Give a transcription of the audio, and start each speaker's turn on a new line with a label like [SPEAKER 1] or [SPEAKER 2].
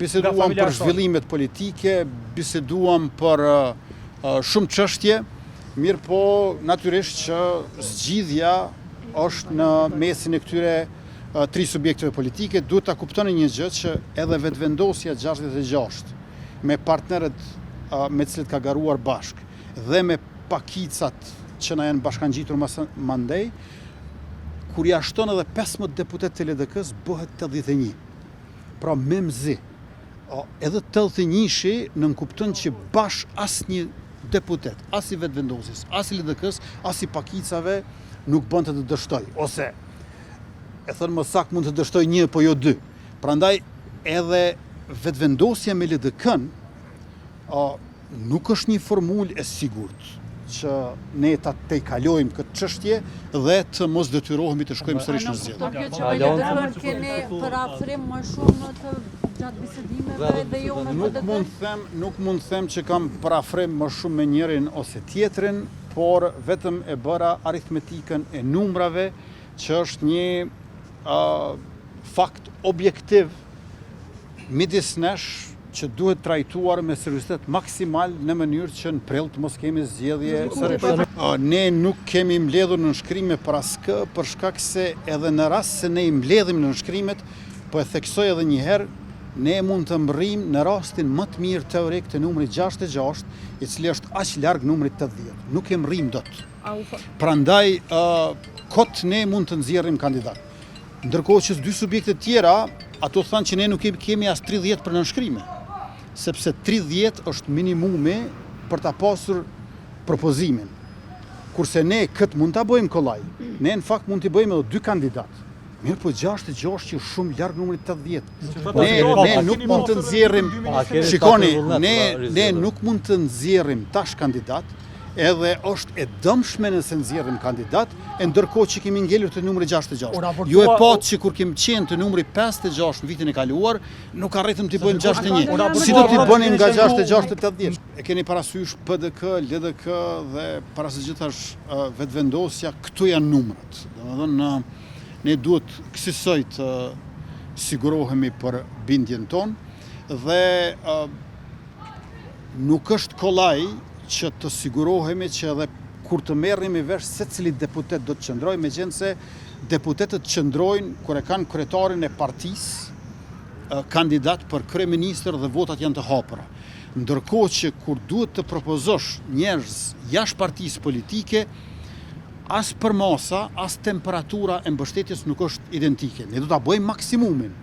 [SPEAKER 1] biseduam për zhvillimet politike, biseduam për shumë çështje, mirë po natyrisht që zgjidhja është në mesin e këtyre tri subjekteve politike. Duhet ta kuptoni një gjë që edhe vetëvendosja 66 me partnerët me të cilët ka garuar bashk dhe me pakicat që na janë bashkangjitur mandej, kur ja shton edhe 15 deputet të LDK-s bëhet 81. Pra me mzi. Edhe 81-shi nënkupton që bash asnjë deputet, as i vetëvendosjes, as i LDK-s, as i pakicave nuk bën të dështoj. Ose, e thënë më saktë, mund të dështoj 1 po jo 2. Prandaj edhe vetëvendosja me LDK-n nuk është një formulë e sigurt që ne ta tejkalojmë këtë çështje dhe të mos detyrohemi të shkojmë sërish në zgjedhje.
[SPEAKER 2] Keni parafrim më shumë të gjatë bisedimeve dhe jo me PDT?
[SPEAKER 1] Nuk mund të them që kam parafrim më shumë me njërin ose tjetrin, por vetëm e bëra aritmetikën e numrave, që është një fakt objektiv midis nesh që duhet trajtuar me seriozitet maksimal në mënyrë që në prill të mos kemi zgjedhje sërish. Ne nuk kemi mbledhur në nënshkrime për askë, për shkak se edhe në rast se ne i mbledhim në nënshkrimet, po e theksoj edhe një herë, ne mund të mbërrim në rastin më të mirë teorik të numrit 66, i cili është aq larg numrit 80. Nuk e mbërrim dot. Prandaj kot ne mund të nxjerrim kandidat. Ndërkohë që dy subjekte tjera, ato thanë që ne nuk kemi as 30 për nënshkrime, sepse 30 është minimumi për ta pasur propozimin. Kurse ne këtë mund ta bëjmë kollaj. Ne në fakt mund t'i bëjmë edhe 2 kandidat. Mirë po 66 që shumë larg numrit 80. Ne nuk mund të nxjerrim, shikoni, ne nuk mund të nxjerrim tash kandidat, edhe është e dëmshme nëse nxjerrim kandidat, e ndërkohë që kemi ngelur të numri 66. Ju e patë që kur kemi qenë të numri 56 në vitin e kaluar, nuk arritëm t'i bëjmë 61. Si do t'i bënim nga 66 të 80? E keni parasysh PDK, LDK dhe para së gjithash vetëvendosja, këtu janë numrat. Domethënë, ne duhet kësaj të sigurohemi për bindjen tonë dhe nuk është kollaj që të sigurohemi që edhe kur të merrim i vesh se cili deputet do të qëndrojë, megjithëse deputetët qëndrojnë kur e kanë kryetarin e partisë, kandidat për kryeministër dhe votat janë të hapura. Ndërkohë që kur duhet të propozosh njerëz jashtë partisë politike, as për masa, as temperatura e mbështetjes nuk është identike. Ne do ta bëjmë maksimumin.